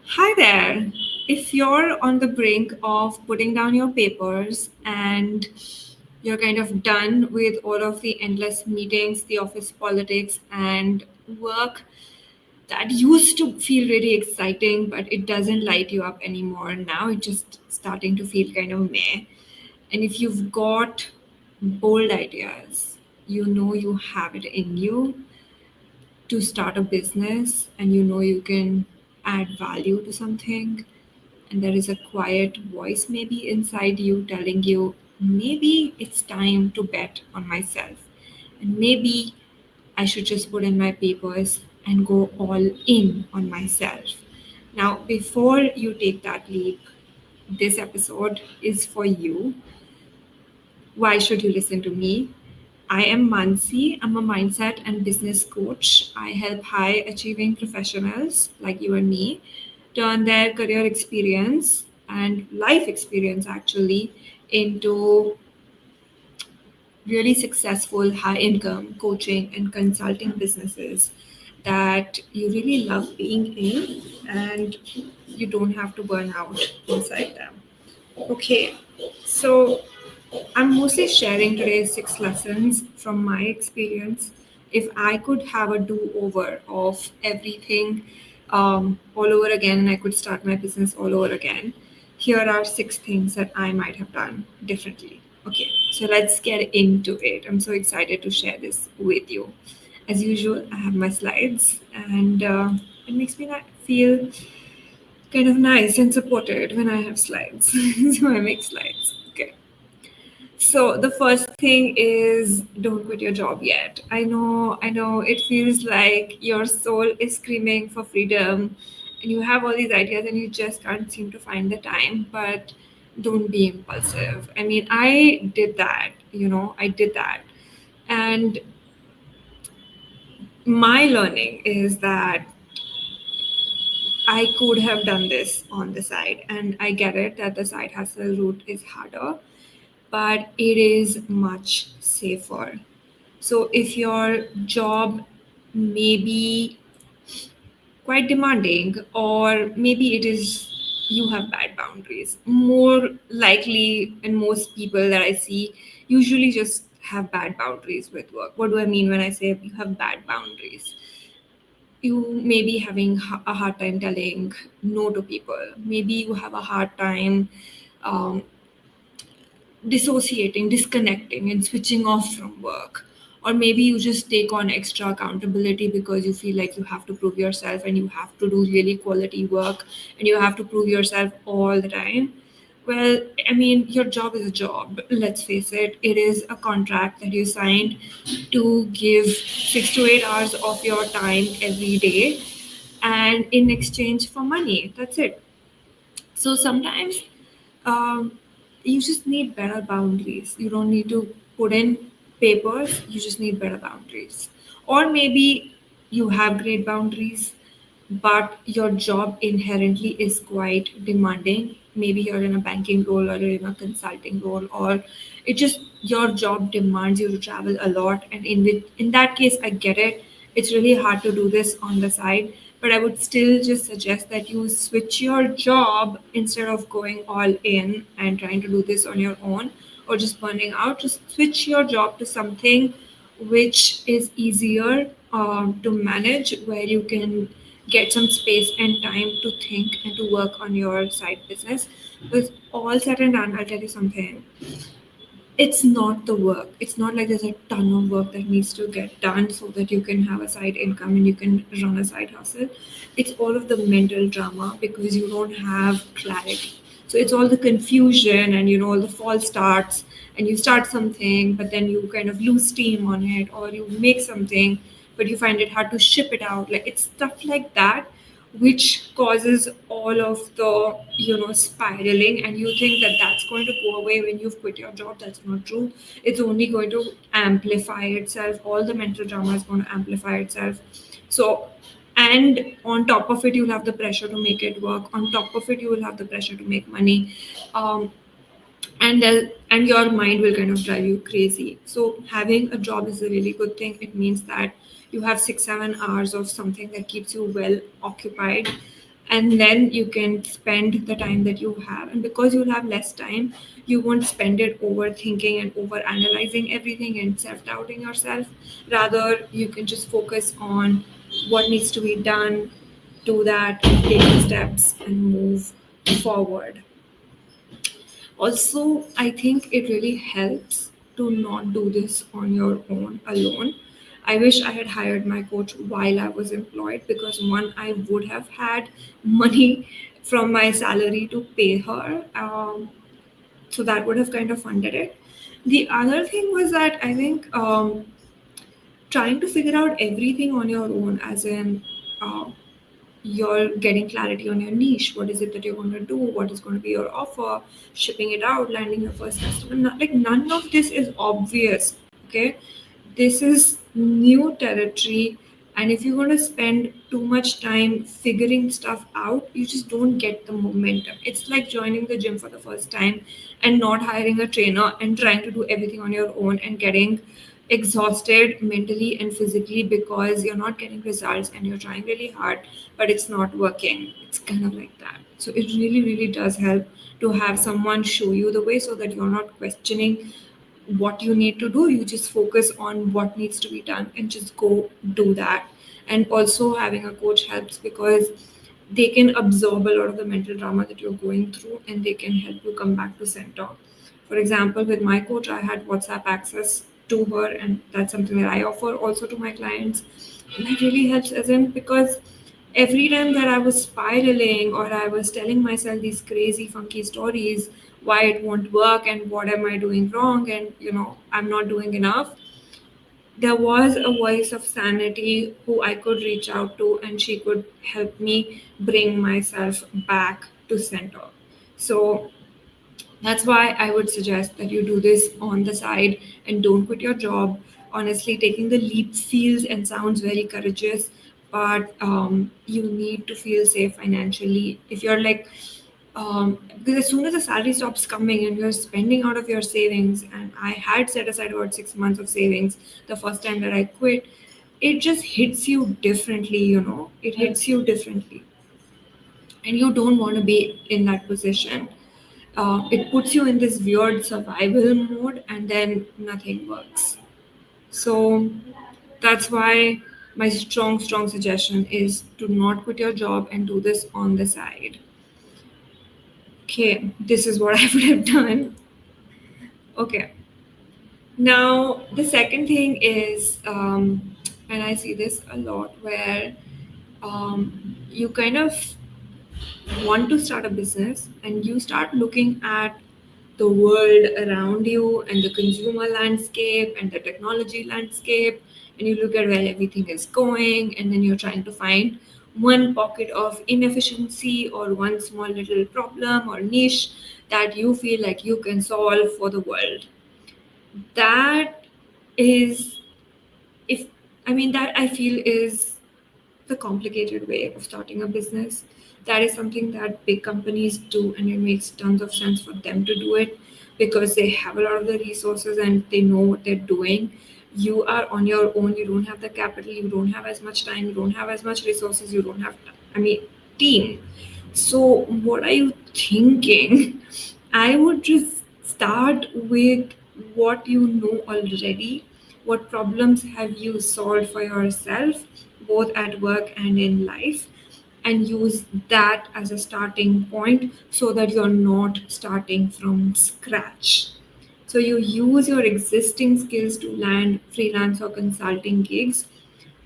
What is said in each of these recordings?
Hi there. If you're on the brink of putting down your papers and you're kind of done with all of the endless meetings, the office politics, and work that used to feel really exciting, but it doesn't light you up anymore. Now it's just starting to feel kind of meh. And if you've got bold ideas, you know you have it in you to start a business and you know you can add value to something, and there is a quiet voice maybe inside you telling you maybe it's time to bet on myself, and maybe I should just put in my papers and go all in on myself. Now, before you take that leap, this episode is for you. Why should you listen to me? I am Mansi. I'm a mindset and business coach. I help high achieving professionals like you and me turn their career experience and life experience actually into really successful high income coaching and consulting businesses that you really love being in and you don't have to burn out inside them. Okay, so I'm mostly sharing today's 6 lessons from my experience. If I could have a do over of everything all over again and I could start my business all over again, here are 6 things that I might have done differently. Okay, so let's get into it. I'm so excited to share this with you. As usual, I have my slides, and it makes me feel kind of nice and supported when I have slides. So I make slides. Okay. So the first thing is don't quit your job yet. I know it feels like your soul is screaming for freedom and you have all these ideas and you just can't seem to find the time, but don't be impulsive. I mean, I did that, I did that. And my learning is that I could have done this on the side, and I get it that the side hustle route is harder, but it is much safer. So if your job may be quite demanding, or maybe it is you have bad boundaries, more likely, and most people that I see usually just have bad boundaries with work. What do I mean when I say you have bad boundaries? You may be having a hard time telling no to people. Maybe you have a hard time um, dissociating, disconnecting, and switching off from work. Or maybe you just take on extra accountability because you feel like you have to prove yourself and you have to do really quality work and you have to prove yourself all the time. Well, I mean, your job is a job. Let's face it, it is a contract that you signed to give 6 to 8 hours of your time every day and in exchange for money. That's it. So sometimes um, you just need better boundaries. You don't need to put in papers, you just need better boundaries. Or maybe you have great boundaries, but your job inherently is quite demanding. Maybe you're in a banking role or you're in a consulting role, or it just your job demands you to travel a lot. And in that case, I get it. It's really hard to do this on the side, but I would still just suggest that you switch your job instead of going all in and trying to do this on your own or just burning out. Just switch your job to something which is easier to manage, where you can get some space and time to think and to work on your side business. With all said and done, I'll tell you something. It's not the work. It's not like there's a ton of work that needs to get done so that you can have a side income and you can run a side hustle. It's all of the mental drama because you don't have clarity. So it's all the confusion and all the false starts, and you start something but then you kind of lose steam on it, or you make something but you find it hard to ship it out. Like, it's stuff like that which causes all of the spiraling, and you think that that's going to go away when you've quit your job. That's not true. It's only going to amplify itself. All the mental drama is going to amplify itself. So, and on top of it, you'll have the pressure to make it work. On top of it, you will have the pressure to make money. Um, and your mind will kind of drive you crazy. So having a job is a really good thing. It means that you have 6 7 hours of something that keeps you well occupied. and then you can spend the time that you have. And because you'll have less time, you won't spend it overthinking and over analyzing everything and self-doubting yourself. Rather, you can just focus on what needs to be done, do that, take the steps and move forward. Also, I think it really helps to not do this on your own alone. I wish I had hired my coach while I was employed, because one, I would have had money from my salary to pay her. So that would have kind of funded it. The other thing was that I think trying to figure out everything on your own, as in uh, you're getting clarity on your niche. What is it that you're going to do? What is going to be your offer? Shipping it out, landing your first customer. Like none of this is obvious. Okay, this is new territory, and if you're going to spend too much time figuring stuff out, you just don't get the momentum. It's like joining the gym for the first time and not hiring a trainer and trying to do everything on your own and getting exhausted mentally and physically because you're not getting results and you're trying really hard but it's not working. It's kind of like that. So it really, really does help to have someone show you the way so that you're not questioning what you need to do. You just focus on what needs to be done and just go do that. And also, having a coach helps because they can absorb a lot of the mental drama that you're going through and they can help you come back to center. For example, with my coach, I had WhatsApp access to her, and that's something that I offer also to my clients. And that really helps, as in, because every time that I was spiraling or I was telling myself these crazy, funky stories, why it won't work and what am I doing wrong, and I'm not doing enough, there was a voice of sanity who I could reach out to, and she could help me bring myself back to center. So that's why I would suggest that you do this on the side and don't quit your job. Honestly, taking the leap feels and sounds very courageous, but you need to feel safe financially. If you're like, because as soon as the salary stops coming and you're spending out of your savings, and I had set aside about 6 months of savings the first time that I quit, it just hits you differently. It hits you differently, and you don't want to be in that position. It puts you in this weird survival mode and then nothing works. So that's why my strong suggestion is to not quit your job and do this on the side. Okay, this is what I would have done. Okay, now the second thing is, and I see this a lot, where you kind of want to start a business and you start looking at the world around you and the consumer landscape and the technology landscape, and you look at where everything is going, and then you're trying to find one pocket of inefficiency or one small little problem or niche that you feel like you can solve for the world. That is, if I mean, that I feel is the complicated way of starting a business. That is something that big companies do, and it makes tons of sense for them to do it because they have a lot of the resources and they know what they're doing. You are on your own, you don't have the capital, you don't have as much time, you don't have as much resources, you don't have, I mean, team. So, what are you thinking? I would just start with what you know already. What problems have you solved for yourself, both at work and in life? And use that as a starting point so that you're not starting from scratch. So you use your existing skills to land freelance or consulting gigs.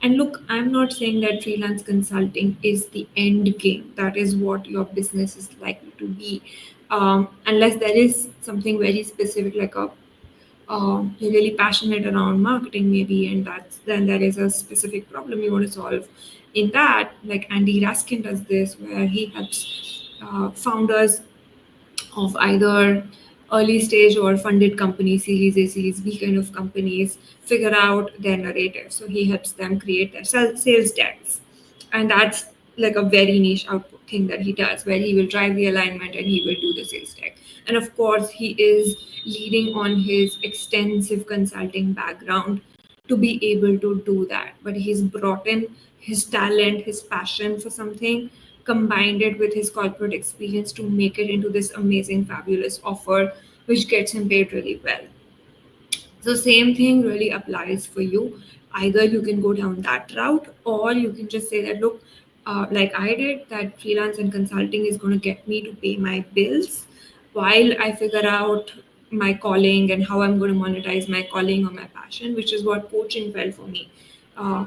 And look, I'm not saying that freelance consulting is the end game. That is what your business is likely to be. Unless there is something very specific, like you're really passionate around marketing, maybe, and then there is a specific problem you want to solve. In that, like Andy Raskin does this, where he helps founders of either early stage or funded companies, Series A, Series B kind of companies, figure out their narrative. So he helps them create their sales decks. And that's like a very niche output thing that he does, where he will drive the alignment and he will do the sales deck. And of course, he is leading on his extensive consulting background to be able to do that. But he's brought in his talent, his passion for something combined it with his corporate experience to make it into this amazing, fabulous offer, which gets him paid really well. So same thing really applies for you. Either you can go down that route, or you can just say that, look, like I did, that freelance and consulting is going to get me to pay my bills while I figure out my calling and how I'm going to monetize my calling or my passion, which is what coaching felt for me.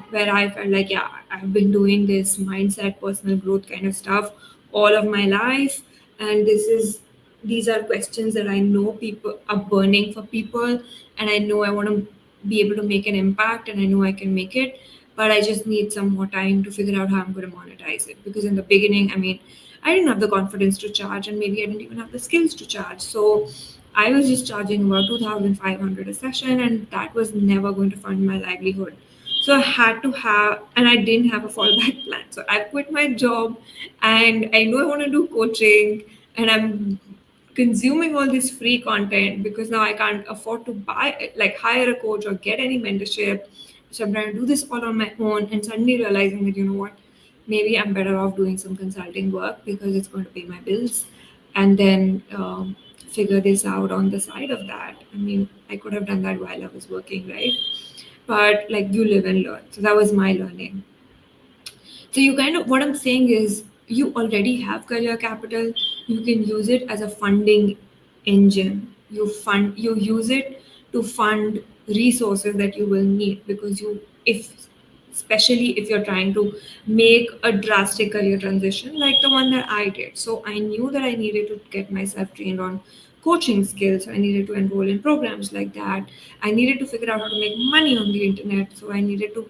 Where I felt like, yeah, I've been doing this mindset, personal growth kind of stuff all of my life, and these are questions that I know people are burning for people, and I know I want to be able to make an impact, and I know I can make it, but I just need some more time to figure out how I'm going to monetize it. Because in the beginning, I mean, I didn't have the confidence to charge, and maybe I didn't even have the skills to charge. So I was just charging about 2,500 a session, and that was never going to fund my livelihood. So I had to have, and I didn't have a fallback plan. So I quit my job, and I know I want to do coaching, and I'm consuming all this free content because now I can't afford to buy, like, hire a coach or get any mentorship. So I'm trying to do this all on my own, and suddenly realizing that, you know what, maybe I'm better off doing some consulting work because it's going to pay my bills, and then figure this out on the side of that. I mean, I could have done that while I was working, right? But like, you live and learn. So that was my learning. So you kind of, what I'm saying is, you already have career capital. You can use it as a funding engine. You use it to fund resources that you will need, because you, if especially if you're trying to make a drastic career transition like the one that I did. So I knew that I needed to get myself trained on coaching skills. I needed to enroll in programs like that. I needed to figure out how to make money on the internet. So I needed to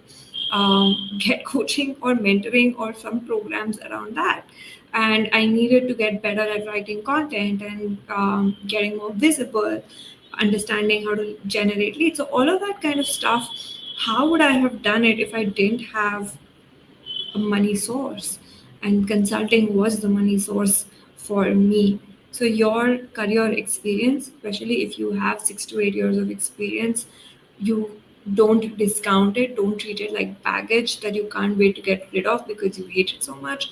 get coaching or mentoring or some programs around that. And I needed to get better at writing content and getting more visible, understanding how to generate leads. So, all of that kind of stuff, how would I have done it if I didn't have a money source? And consulting was the money source for me. So, your career experience, especially if you have 6 to 8 years of experience, you don't discount it, don't treat it like baggage that you can't wait to get rid of because you hate it so much.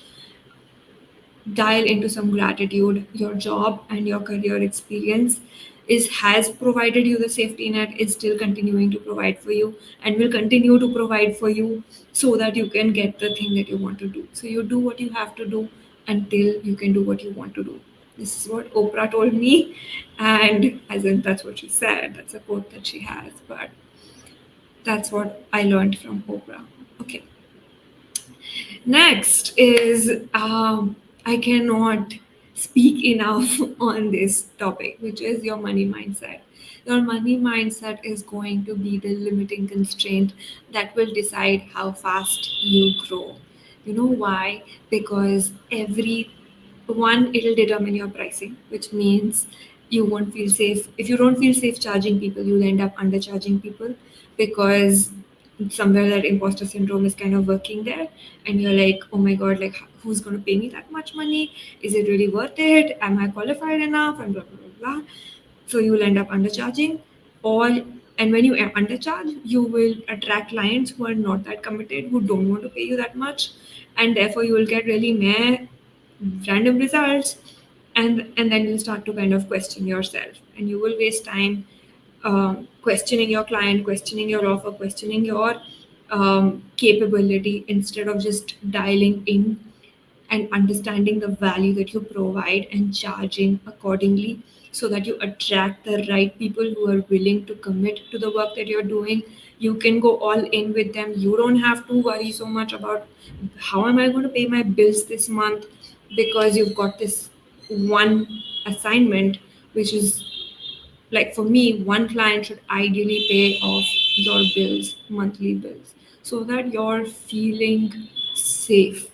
Dial into some gratitude. Your job and your career experience is has provided you the safety net, is still continuing to provide for you, and will continue to provide for you, so that you can get the thing that you want to do. So you do what you have to do until you can do what you want to do. This is what Oprah told me, and as in, that's what she said, that's a quote that she has, but that's what I learned from Oprah. Okay. Next is, I cannot speak enough on this topic, which is your money mindset. Your money mindset is going to be the limiting constraint that will decide how fast you grow. You know why? Because every one, it'll determine your pricing, which means you won't feel safe. If you don't feel safe charging people, you'll end up undercharging people, because somewhere that imposter syndrome is kind of working there, and you're like, oh my god, like, who's going to pay me that much money? Is it really worth it? Am I qualified enough? And blah blah blah blah. So you will end up undercharging. Or, and when you undercharge, you will attract clients who are not that committed, who don't want to pay you that much, and therefore you will get really meh random results, and then you'll start to kind of question yourself, and you will waste time questioning your client, questioning your offer, questioning your capability, instead of just dialing in and understanding the value that you provide and charging accordingly, so that you attract the right people who are willing to commit to the work that you're doing. You can go all in with them. You don't have to worry so much about how am I going to pay my bills this month, because you've got this one assignment, which is, like, for me, one client should ideally pay off your bills, monthly bills, so that you're feeling safe.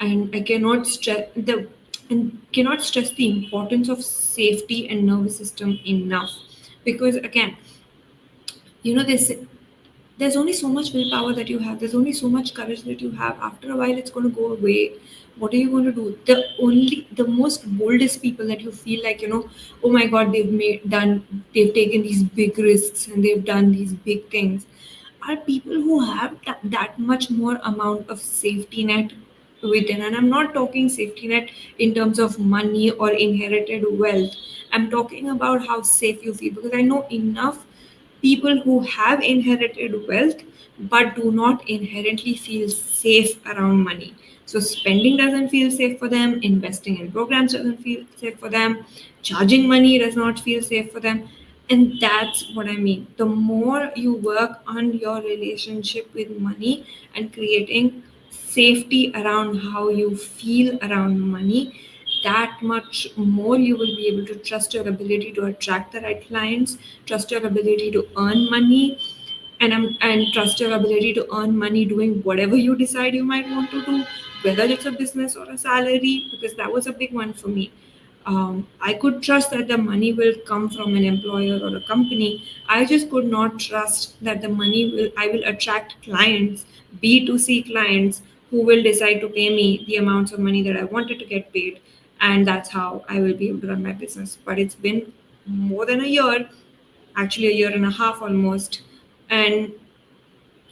And I cannot stress the importance of safety and nervous system enough, because again, you know this, there's only so much willpower that you have, there's only so much courage that you have. After a while, it's going to go away. What are you going to do? The most boldest people that you feel like, oh my god, they've taken these big risks and they've done these big things, are people who have that much more amount of safety net within. And I'm not talking safety net in terms of money or inherited wealth. I'm talking about how safe you feel, because I know enough people who have inherited wealth but do not inherently feel safe around money. So spending doesn't feel safe for them, investing in programs doesn't feel safe for them, charging money does not feel safe for them. And that's what I mean. The more you work on your relationship with money and creating safety around how you feel around money, that much more you will be able to trust your ability to attract the right clients, trust your ability to earn money, and trust your ability to earn money doing whatever you decide you might want to do, whether it's a business or a salary, because that was a big one for me. I could trust that the money will come from an employer or a company. I just could not trust that the money will I will attract clients, B2C clients, who will decide to pay me the amounts of money that I wanted to get paid, and that's how I will be able to run my business. But it's been more than a year, actually a year and a half almost, and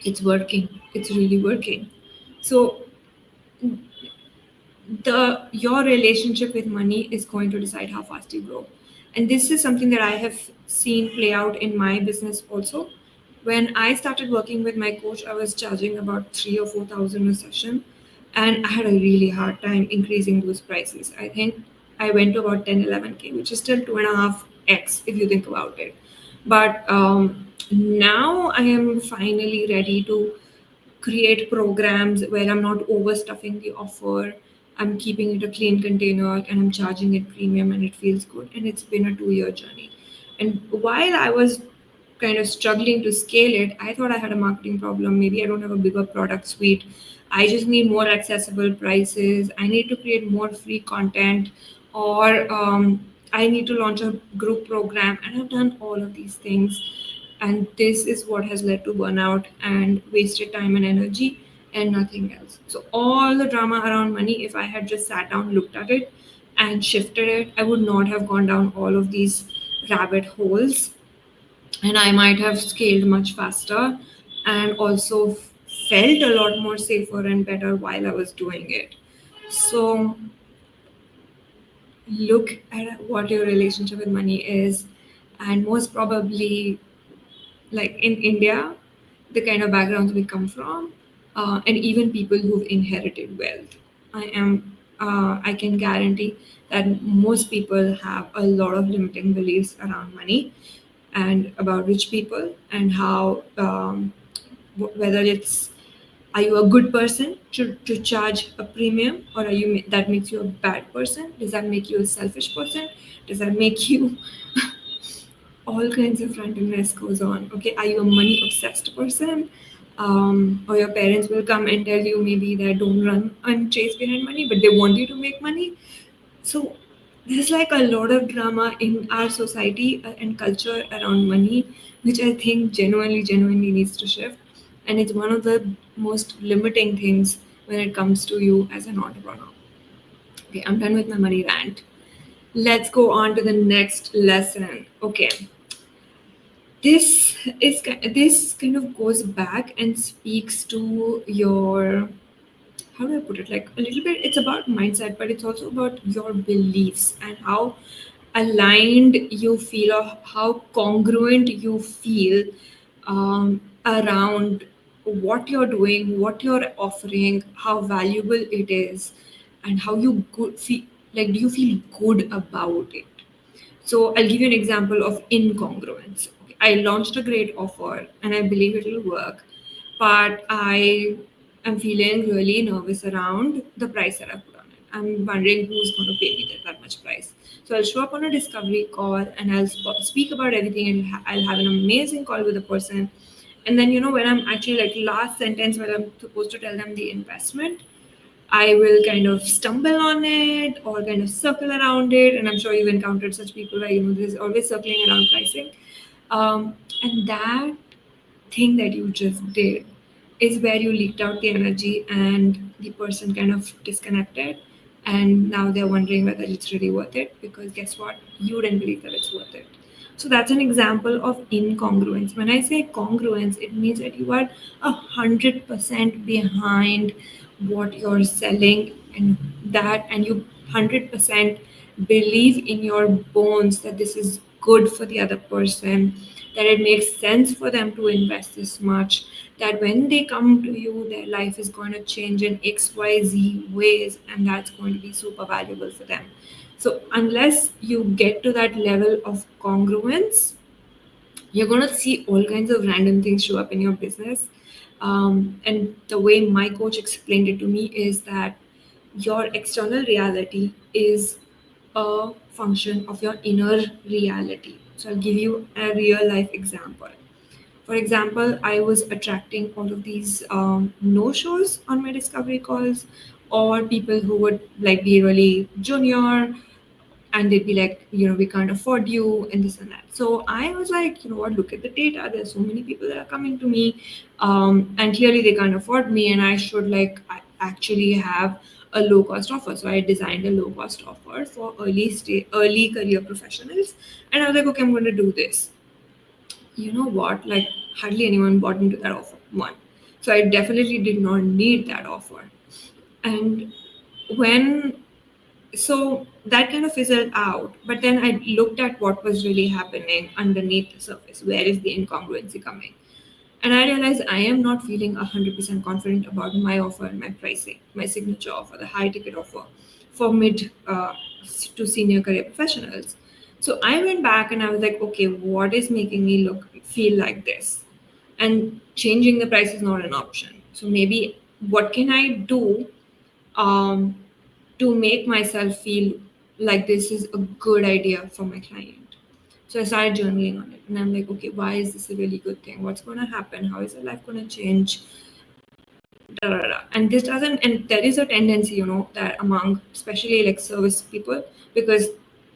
it's working. It's really working. So the your relationship with money is going to decide how fast you grow. And this is something that I have seen play out in my business also. When I started working with my coach, I was charging about 3 or 4 thousand a session, and I had a really hard time increasing those prices. I think I went to about 10, 11K, which is still 2.5x if you think about it. But now I am finally ready to create programs where I'm not overstuffing the offer. I'm keeping it a clean container and I'm charging it premium and it feels good. And it's been a 2 year journey. And while I was kind of struggling to scale it, I thought I had a marketing problem. Maybe I don't have a bigger product suite. I just need more accessible prices. I need to create more free content, or I need to launch a group program. And I've done all of these things, and this is what has led to burnout and wasted time and energy and nothing else. So all the drama around money, if I had just sat down, looked at it and shifted it, I would not have gone down all of these rabbit holes, and I might have scaled much faster and also felt a lot more safer and better while I was doing it. So look at what your relationship with money is, and most probably, like in India, the kind of backgrounds we come from, and even people who've inherited wealth. I can guarantee that most people have a lot of limiting beliefs around money and about rich people, and how, whether it's, are you a good person to charge a premium, or are you that makes you a bad person? Does that make you a selfish person? Does that make you all kinds of randomness goes on. Okay, are you a money obsessed person? Or your parents will come and tell you maybe that don't run and chase behind money, but they want you to make money. So there's like a lot of drama in our society and culture around money, which I think genuinely needs to shift. And it's one of the most limiting things when it comes to you as an entrepreneur. Okay, I'm done with my money rant. Let's go on to the next lesson. Okay, this kind of goes back and speaks to your, how do I put it, like a little bit, it's about mindset, but it's also about your beliefs and how aligned you feel, or how congruent you feel around what you're doing, what you're offering, how valuable it is, and how you good feel, like do you feel good about it. So I'll give you an example of incongruence. Okay, I launched a great offer and I believe it will work, but I am feeling really nervous around the price that I put on it. I'm wondering who's going to pay me that much price. So I'll show up on a discovery call and I'll speak about everything, and I'll have an amazing call with the person. And then, when I'm actually like last sentence where I'm supposed to tell them the investment, I will kind of stumble on it or kind of circle around it. And I'm sure you've encountered such people where, there's always circling around pricing. And that thing that you just did is where you leaked out the energy and the person kind of disconnected. And now they're wondering whether it's really worth it, because guess what? You didn't believe that it's worth it. So that's an example of incongruence. When I say congruence, it means that you are 100% behind what you're selling, and that, and you 100% believe in your bones that this is good for the other person, that it makes sense for them to invest this much, that when they come to you, their life is going to change in XYZ ways, and that's going to be super valuable for them. So, unless you get to that level of congruence, you're going to see all kinds of random things show up in your business. And the way my coach explained it to me is that your external reality is a function of your inner reality. So I'll give you a real life example. For example, I was attracting all of these no shows on my discovery calls, or people who would like be really junior, and they'd be like, we can't afford you and this and that. So I was like, you know what, look at the data. There's so many people that are coming to me, and clearly they can't afford me, and I should actually have a low cost offer. So I designed a low cost offer for early career professionals, and I was like, okay, I'm going to do this. You know what? Like, hardly anyone bought into that offer. One. So I definitely did not need that offer. And when so that kind of fizzled out, but then I looked at what was really happening underneath the surface. Where is the incongruency coming? And I realized I am not feeling 100% confident about my offer and my pricing, my signature offer, the high ticket offer for mid to senior career professionals. So I went back and I was like, okay, what is making me feel like this? And changing the price is not an option. So maybe what can I do um, to make myself feel like this is a good idea for my client? So I started journaling on it, and I'm like, okay, why is this a really good thing? What's going to happen? How is your life going to change? Da, da, da. And this doesn't, and there is a tendency, that among especially like service people, because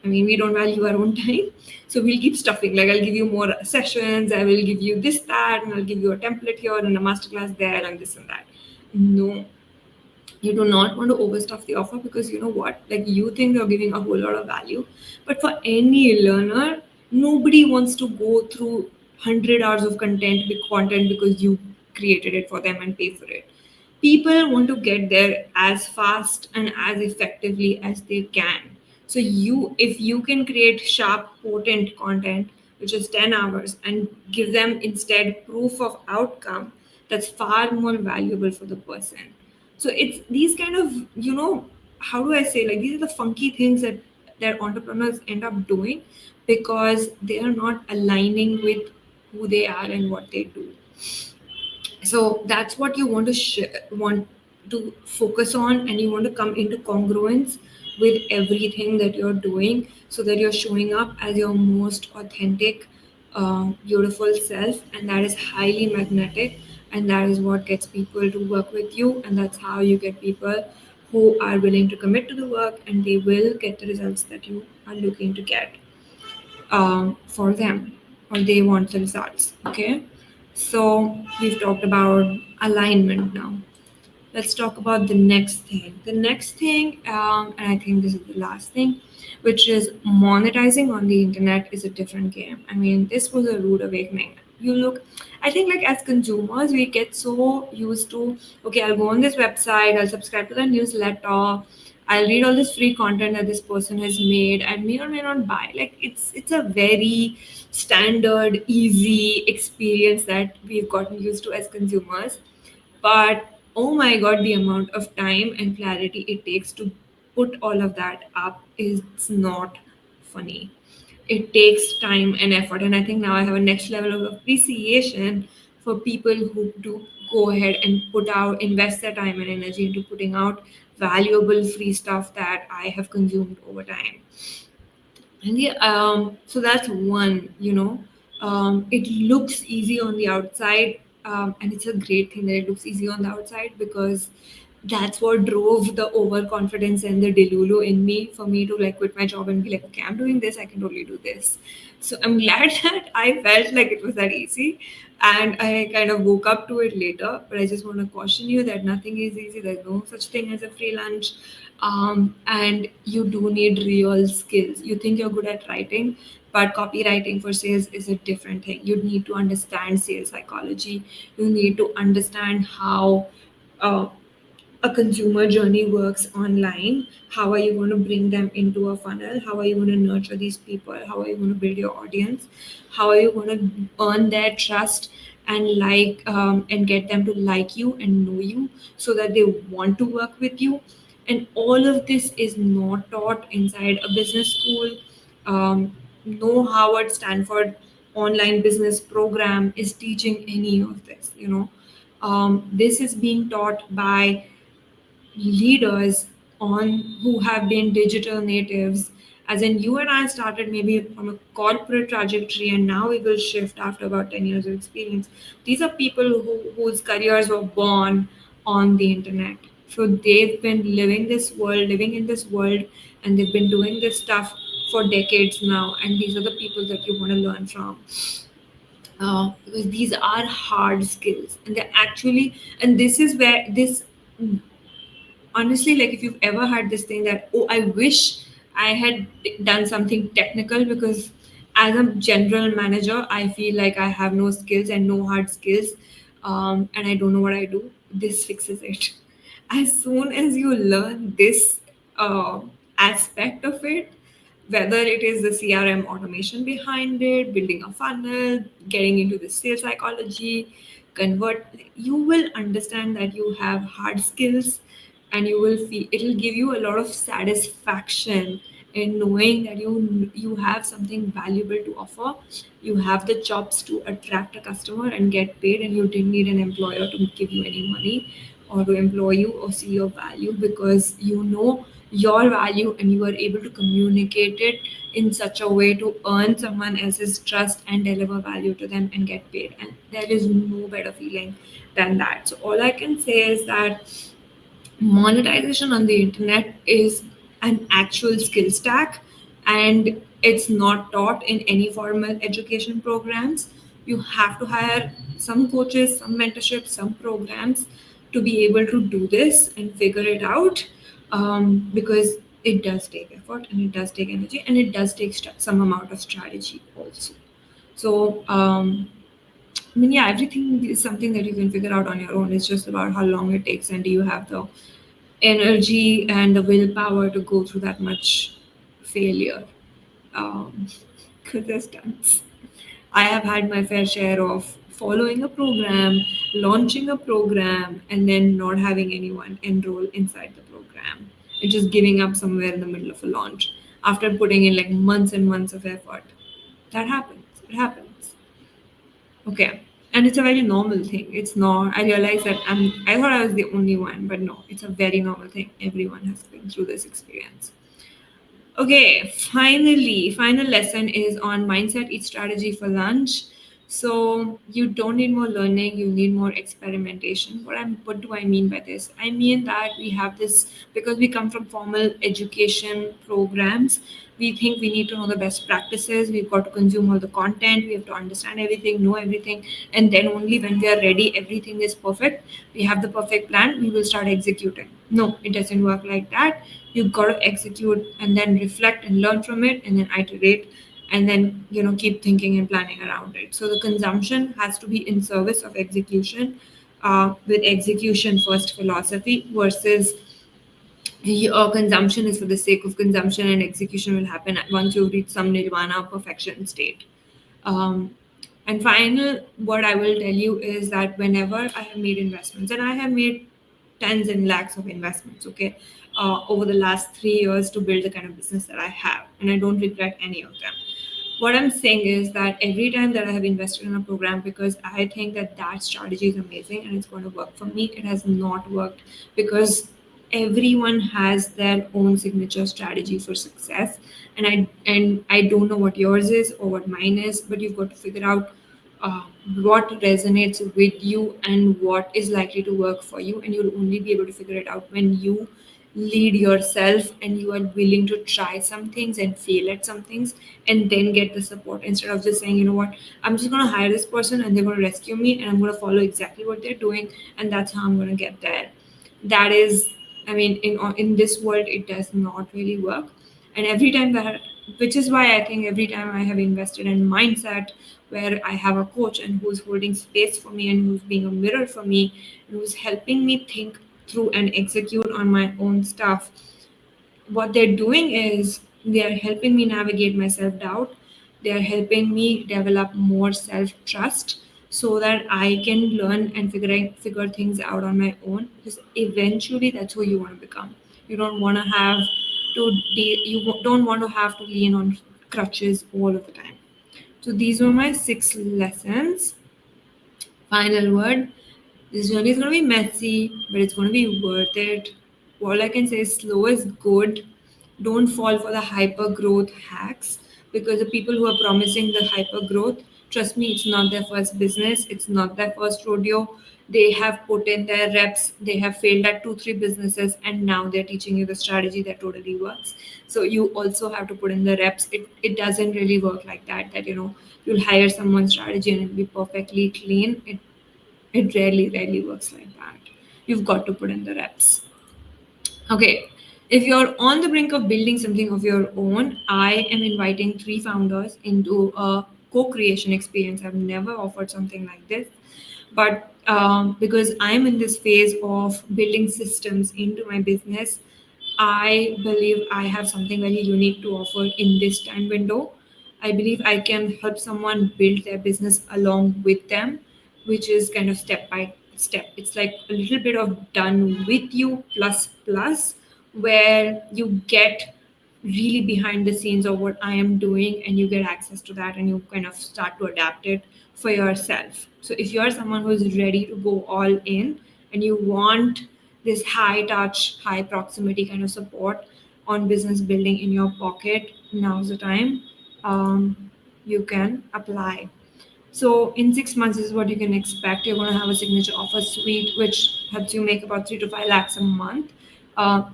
I mean, we don't value our own time. So we'll keep stuffing. Like, I'll give you more sessions, I will give you this, that, and I'll give you a template here and a masterclass there and this and that. No, you do not want to overstuff the offer, because you know what, like, you think you're giving a whole lot of value, but for any learner, nobody wants to go through 100 hours of content because you created it for them and pay for it. People want to get there as fast and as effectively as they can. So if you can create sharp, potent content which is 10 hours and give them instead proof of outcome, that's far more valuable for the person. So it's these kind of, how do I say, like, these are the funky things that entrepreneurs end up doing because they are not aligning with who they are and what they do. So that's what you want to want to focus on, and you want to come into congruence with everything that you're doing, so that you're showing up as your most authentic, beautiful self, and that is highly magnetic, and that is what gets people to work with you, and that's how you get people who are willing to commit to the work, and they will get the results that you are looking to get for them, or they want the results. Okay, so we've talked about alignment. Now let's talk about the next thing. The next thing, and I think this is the last thing, which is monetizing on the internet is a different game. I mean, this was a rude awakening. I think, like, as consumers, we get so used to, okay, I'll go on this website, I'll subscribe to the newsletter, I'll read all this free content that this person has made, and may or may not buy. Like, it's a very standard, easy experience that we've gotten used to as consumers. But oh my god, the amount of time and clarity it takes to put all of that up is not funny. It takes time and effort. And I think now I have a next level of appreciation for people who do go ahead and invest their time and energy into putting out valuable free stuff that I have consumed over time. And so that's one, it looks easy on the outside, and it's a great thing that it looks easy on the outside, because that's what drove the overconfidence and the delulu in me for me to like quit my job and be like, okay, I'm doing this, I can totally do this. So I'm glad that I felt like it was that easy, and I kind of woke up to it later. But I just want to caution you that nothing is easy. There's no such thing as a free lunch, and you do need real skills. You think you're good at writing, but copywriting for sales is a different thing. You need to understand sales psychology. You need to understand how uh, a consumer journey works online. How are you going to bring them into a funnel? How are you going to nurture these people? How are you going to build your audience? How are you going to earn their trust and and get them to like you and know you so that they want to work with you? And all of this is not taught inside a business school. No Harvard, Stanford online business program is teaching any of this. This is being taught by leaders on who have been digital natives, as in you and I started maybe from a corporate trajectory and now we will shift after about 10 years of experience. These are people whose careers were born on the internet, so they've been living in this world, and they've been doing this stuff for decades now, and these are the people that you want to learn from. Because these are hard skills, and they're actually, and this is where this, honestly, like if you've ever had this thing that, oh, I wish I had done something technical, because as a general manager I feel like I have no skills and no hard skills, and I don't know what I do. This fixes it. As soon as you learn this aspect of it, whether it is the CRM automation behind it, building a funnel, getting into the sales psychology, convert, you will understand that you have hard skills, and you will feel it'll give you a lot of satisfaction in knowing that you have something valuable to offer. You have the chops to attract a customer and get paid, and you didn't need an employer to give you any money or to employ you or see your value, because you know your value and you are able to communicate it in such a way to earn someone else's trust and deliver value to them and get paid. And there is no better feeling than that. So all I can say is that monetization on the internet is an actual skill stack, and it's not taught in any formal education programs. You have to hire some coaches, some mentorship, some programs to be able to do this and figure it out, because it does take effort and it does take energy and it does take some amount of strategy also. So I mean, yeah, everything is something that you can figure out on your own. It's just about how long it takes, and do you have the energy and the willpower to go through that much failure. Um, because there's tons. I have had my fair share of following a program, launching a program, and then not having anyone enroll inside the program and just giving up somewhere in the middle of a launch after putting in like months and months of effort. That happens. It happens. Okay. And it's a very normal thing. It's not, I realize that I thought I was the only one, but no, it's a very normal thing. Everyone has been through this experience. Okay, finally, final lesson is on mindset, eat strategy for lunch. So you don't need more learning, you need more experimentation. What do I mean by this? I mean that we have this, because we come from formal education programs, we think we need to know the best practices, we've got to consume all the content, we have to understand everything, know everything, and then only when we are ready, everything is perfect, we have the perfect plan, we will start executing. No, it doesn't work like that. You've got to execute and then reflect and learn from it and then iterate, and then keep thinking and planning around it. So the consumption has to be in service of execution, with execution first philosophy, versus your consumption is for the sake of consumption and execution will happen once you reach some nirvana perfection state. um, and final, what I will tell you is that whenever I have made investments, and I have made tens and lakhs of investments, okay, over the last 3 years to build the kind of business that I have, and I don't regret any of them. What I'm saying is that every time that I have invested in a program because I think that that strategy is amazing and it's going to work for me, it has not worked, because everyone has their own signature strategy for success, and I don't know what yours is or what mine is, but you've got to figure out uh, what resonates with you and what is likely to work for you, and you'll only be able to figure it out when you lead yourself and you are willing to try some things and fail at some things and then get the support, instead of just saying, you know what, I'm just going to hire this person and they're going to rescue me and I'm going to follow exactly what they're doing and that's how I'm going to get there. That is, I mean, in this world it does not really work. And every time that, which is why I think every time I have invested in mindset, where I have a coach and who's holding space for me and who's being a mirror for me and who's helping me think through and execute on my own stuff, what they're doing is they are helping me navigate my self doubt. They are helping me develop more self trust so that I can learn and figure things out on my own. Because eventually, that's who you want to become. You don't want to have don't want to have to lean on crutches all of the time. So these were my 6 lessons. Final word, this journey is going to be messy, but it's going to be worth it. All I can say is slow is good. Don't fall for the hyper growth hacks, because the people who are promising the hyper growth, trust me, it's not their first business, it's not their first rodeo. They have put in their reps, they have failed at 2, 3 businesses, and now they're teaching you the strategy that totally works. So you also have to put in the reps. It doesn't really work like that, that you'll hire someone's strategy and it'll be perfectly clean. It rarely works like that. You've got to put in the reps. Okay. If you're on the brink of building something of your own, I am inviting 3 founders into a co creation experience. I've never offered something like this. But because I'm in this phase of building systems into my business, I believe I have something very unique to offer in this time window. I believe I can help someone build their business along with them, which is kind of step by step. It's like a little bit of done with you plus plus, where you get really behind the scenes of what I am doing and you get access to that and you kind of start to adapt it for yourself. So if you're someone who is ready to go all in and you want this high touch, high proximity kind of support on business building in your pocket, now's the time. You can apply. So in 6 months, this is what you can expect. You're going to have a signature offer suite, which helps you make about 3 to 5 lakhs a month,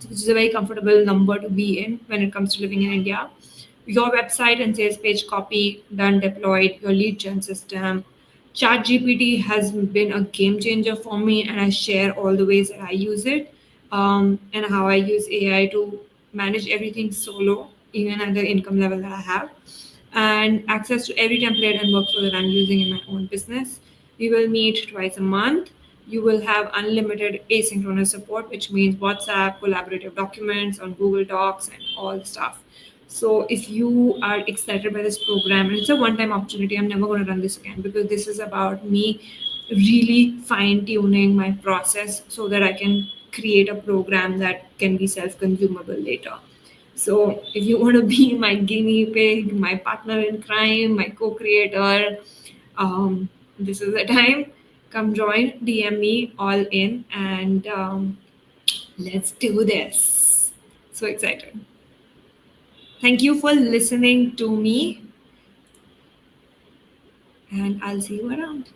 which is a very comfortable number to be in when it comes to living in India. Your website and sales page copy done, deployed. Your lead gen system. ChatGPT has been a game changer for me, and I share all the ways that I use it, and how I use AI to manage everything solo, even at the income level that I have, and access to every template and workflow that I'm using in my own business. We will meet twice a month. You will have unlimited asynchronous support, which means WhatsApp, collaborative documents on Google Docs, and all the stuff. So if you are excited by this program, and it's a one-time opportunity, I'm never going to run this again, because this is about me really fine-tuning my process so that I can create a program that can be self-consumable later. So if you want to be my guinea pig, my partner in crime, my co-creator, this is the time. Come join, DM me all in, and let's do this. So excited. Thank you for listening to me, and I'll see you around.